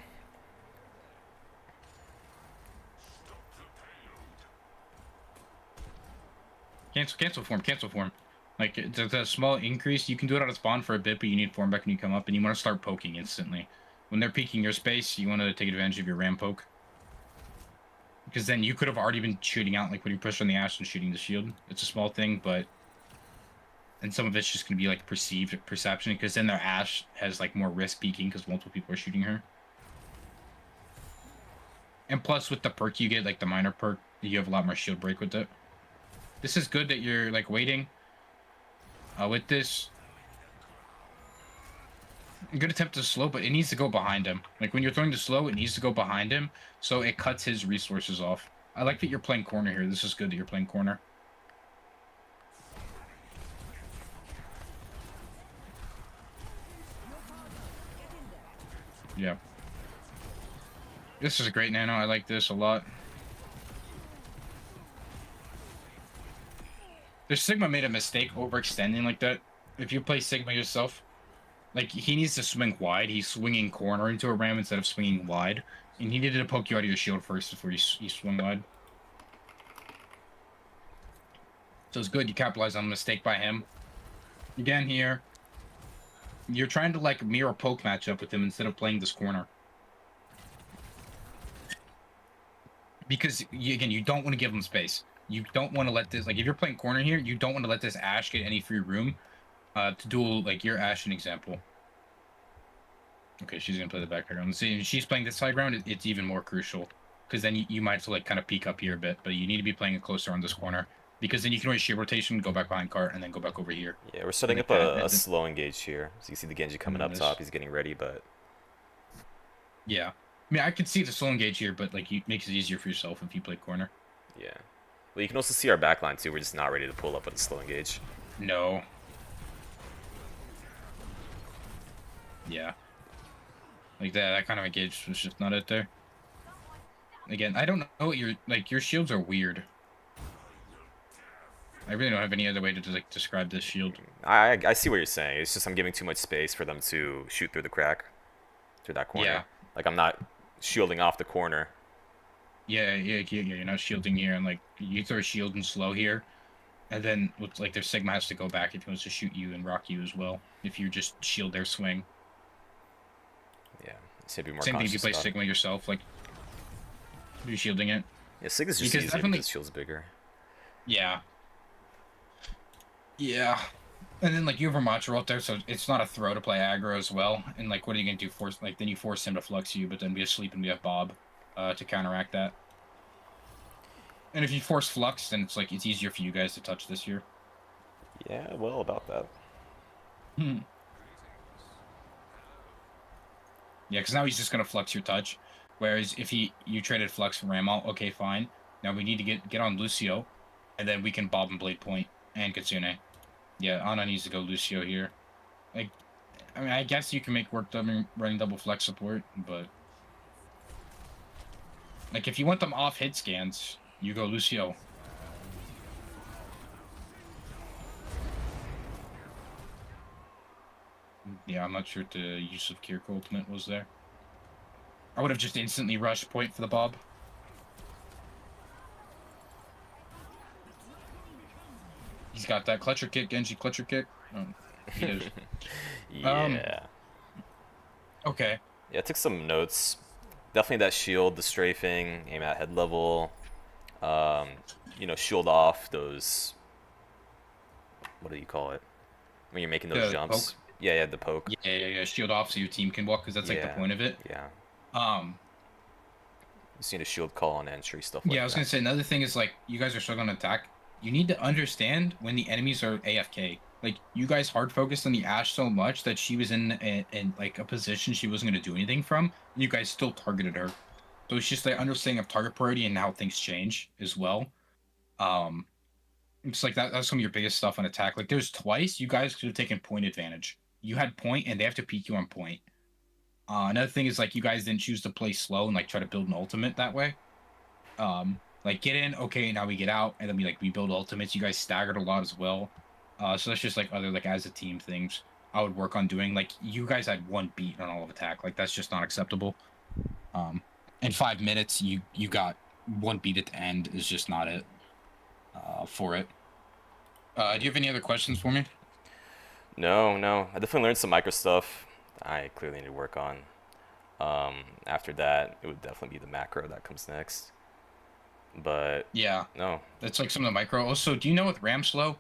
Cancel form. Like it's a small increase. You can do it out of spawn for a bit, but you need form back when you come up, and you want to start poking instantly. When they're peeking your space, you want to take advantage of your ram poke. Because then you could have already been shooting out, like when you push on the Ashe and shooting the shield. It's a small thing, but... And some of it's just going to be like perceived perception, because then their Ashe has like more risk peeking because multiple people are shooting her. And plus with the perk you get, like the minor perk, you have a lot more shield break with it. This is good that you're like waiting. With this, I'm gonna attempt to slow, but it needs to go behind him. Like when you're throwing the slow, it needs to go behind him, so it cuts his resources off. I like that you're playing corner here. This is good that you're playing corner. Yeah. This is a great nano. I like this a lot. Their Sigma made a mistake overextending like that. If you play Sigma yourself, like he needs to swing wide. He's swinging corner into a ram instead of swinging wide, and he needed to poke you out of your shield first before you swing wide. So it's good you capitalize on a mistake by him. Again here, you're trying to like mirror poke matchup with him instead of playing this corner. Because again, you don't want to give him space. You don't want to let this, like if you're playing corner here, you don't want to let this Ashe get any free room to duel like your Ashe, an example. Okay, she's gonna play the background. See, if she's playing this high ground, it's even more crucial, because then you might like kind of peek up here a bit, but you need to be playing it closer on this corner. because then you can always shield rotation, go back behind cart, and then go back over here. Yeah, we're setting Like up that, a and then- slow engage here. So you see the Genji coming then up this. top. He's getting ready, but Yeah. I mean, I could see the slow engage here, but like, it makes it easier for yourself if you play corner. yeah. Well, you can also see our backline too. We're just not ready to pull up with a slow engage. No. Yeah. Like that kind of engage was just not it there. Again, I don't know what your shields are weird. I really don't have any other way to like describe this shield. I see what you're saying. It's just I'm giving too much space for them to shoot through the crack, through that corner. Yeah. Like I'm not shielding off the corner. Yeah, you're not shielding here, and like you throw a shield and slow here, and then with, like their Sigma has to go back if he wants to shoot you and rock you as well. If you just shield their swing. Yeah, it's gonna be more Same thing if you conscious play about it. Sigma yourself, like you're shielding it. Yeah, Sig is just Because easier definitely- because shield's bigger. Yeah. Yeah. And then like you have Ramattra out there, so it's not a throw to play aggro as well. And like what are you gonna do? Force like then you force him to flux you, but then we have sleep and we have Bob to counteract that. And if you force flux, then it's like it's easier for you guys to touch this here. Yeah, well about that. Hmm. Yeah, because now he's just gonna flux your touch. Whereas if you traded flux for Ramal, okay, fine. Now we need to get on Lucio, and then we can Bob and Blade Point and Kitsune. Yeah, Ana needs to go Lucio here. Like, I mean, I guess you can make work running double flex support, but like if you want them off hit scans, you go Lucio. Yeah, I'm not sure what the use of Kiriko ultimate was there. I would have just instantly rushed point for the Bob. He's got that clutcher kick, Genji clutcher kick. Oh, he does. Yeah. Okay. Yeah, I took some notes. Definitely that shield, the strafing, aim at head level. You know, shield off those. What do you call it? When you're making those The jumps. poke? Yeah, the poke. Yeah. Shield off so your team can walk, because that's like the Yeah. point of it. Yeah. Um, You just need a shield call on entry, stuff like yeah, I was that. gonna say another thing is like you guys are struggling to attack. You need to understand when the enemies are AFK. Like you guys hard focused on the Ash so much that she was in like a position she wasn't gonna do anything from, and you guys still targeted her. So it's just like understanding of target priority and how things change as well. It's like that's some of your biggest stuff on attack. Like there's twice you guys could have taken point advantage. You had point and they have to peek you on point. Another thing is like you guys didn't choose to play slow and like try to build an ultimate that way. Like get in, okay, now we get out, and then we build ultimates. You guys staggered a lot as well. So that's just like other like as a team things I would work on doing. Like you guys had one beat on all of attack. Like that's just not acceptable. In 5 minutes you got one beat at the end is just not it. For it. Do you have any other questions for me? No. I definitely learned some micro stuff I clearly need to work on. After that, it would definitely be the macro that comes next. But Yeah, no. that's like some of the micro. Also, do you know with Ram Slow,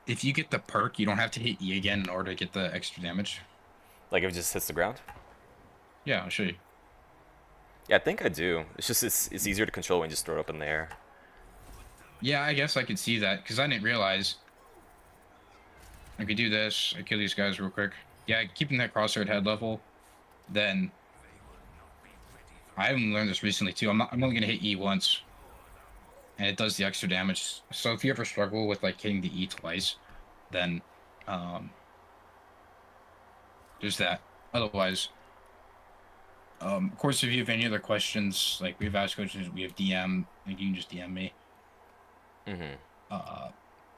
if you get the perk, you don't have to hit E again in order to get the extra damage? Like if it just hits the ground? Yeah, I'll show you. Yeah, I think I do. It's just it's easier to control when you just throw it up in the air. Yeah, I guess I could see that because I didn't realize. I could do this. I kill these guys real quick. Yeah, keeping that crosshair at head level. Then I only learned this recently too. I'm only gonna hit E once, and it does the extra damage. So if you ever struggle with like hitting the E twice, then there's that. Otherwise, of course, if you have any other questions, like we've asked questions, we have DM. Like you can just DM me. Mm-hmm.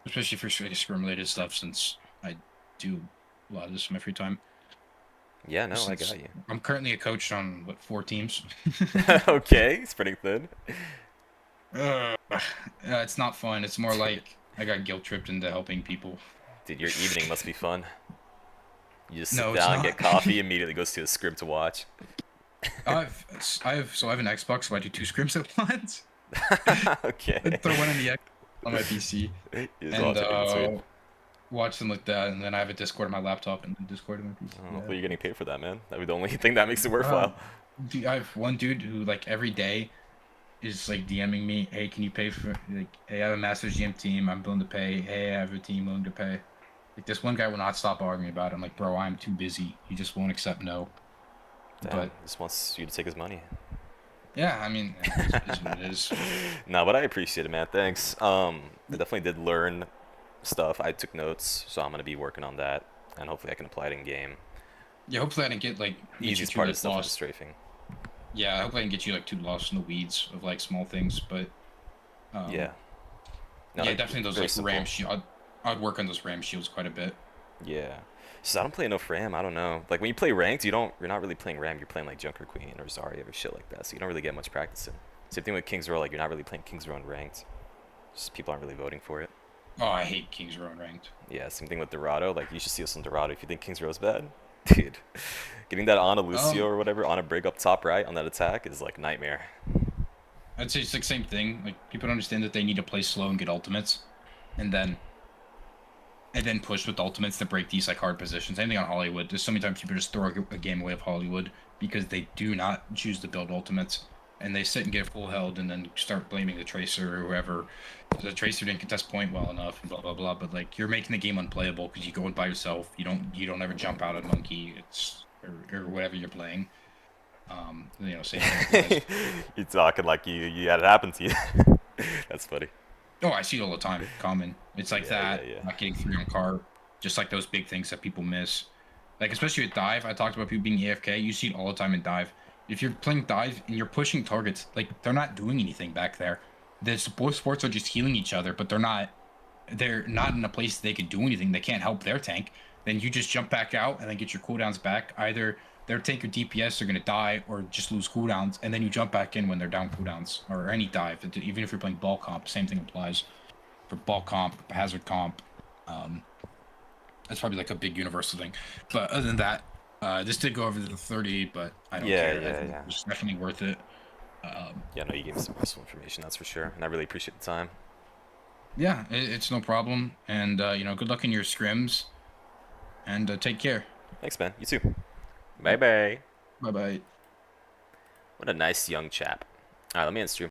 Especially for scrim related stuff, since I do a lot of this in my free time. Yeah, no, I Since got you. I'm currently a coach on 4 teams. Okay, spreading thin. It's not fun. It's more like I got guilt tripped into helping people. Dude, your evening must be fun. You just sit No, it's down, not. get coffee, immediately goes to a script to watch. I have an Xbox, so I do 2 scrims at once. Okay. I throw one in the X on my PC You just and watch it in between. watch them like that, and then I have a Discord on my laptop and Discord on my PC. Oh, Yeah. well, you're getting paid for that, man. That'd be the only thing that makes it worthwhile. Dude, I have one dude who like every day is like DMing me, hey, can you pay for like, hey, I have a Masters GM team, I'm willing to pay. Hey, I have a team willing to pay. Like this one guy will not stop arguing about it. I'm like, bro, I'm too busy. He just won't accept no. Damn, But just wants you to take his money. yeah, I mean, it is what it is. No, but I appreciate it, man. Thanks. I definitely did learn stuff. I took notes, so I'm gonna be working on that, and hopefully I can apply it in game. Yeah, hopefully I didn't get like The get you easiest too part like is definitely lost. strafing. Yeah, hopefully I can get you like too lost in the weeds of like small things. But Yeah. No, yeah, like, definitely those very like simple. ram shield. I'd work on those ram shields quite a bit. Yeah. So I don't play enough Ram. I don't know. Like when you play ranked, you're not really playing Ram. You're playing like Junker Queen or Zarya or shit like that. So you don't really get much practice in. Same thing with King's Row. Like you're not really playing King's Row in ranked. Just people aren't really voting for it. Oh, I hate Kings Row ranked. Yeah. Same thing with Dorado. Like you should see us on Dorado if you think King's Row is bad, dude. Getting that on a Lucio Um, or whatever on a break up top right on that attack is like nightmare. I'd say it's like same thing. Like people don't understand that they need to play slow and get ultimates, and then push with ultimates to break these like hard positions. Same thing on Hollywood. There's so many times people just throw a game away of Hollywood because they do not choose to build ultimates, and they sit and get full held and then start blaming the Tracer or whoever. The Tracer didn't contest point well enough, and blah blah blah. But like you're making the game unplayable because you go in by yourself. You don't ever jump out at monkey. It's or whatever you're playing. Same thing applies. You're talking like you had it happen to you. That's funny. Oh, I see it all the time. Common. It's like Yeah, that. yeah, yeah. Not getting three on cart. Just like those big things that people miss. Like especially with dive. I talked about people being AFK. You see it all the time in dive. If you're playing dive and you're pushing targets, like they're not doing anything back there. Both sports are just healing each other, but they're not. They're not in a place they could do anything. They can't help their tank. Then you just jump back out and then get your cooldowns back. Either their tank or DPS are gonna die or just lose cooldowns, and then you jump back in when they're down cooldowns or any dive. Even if you're playing ball comp, same thing applies for ball comp, hazard comp. Um, that's probably like a big universal thing. But other than that, this did go over the 30, but I don't Yeah, care. I yeah, think yeah. it's definitely worth it. Um, Yeah, no, you gave me some useful information, that's for sure. And I really appreciate the time. yeah, it's no problem. And good luck in your scrims. And take care. Thanks, man. You too. Bye bye. Bye bye. What a nice young chap. Alright, let me end stream.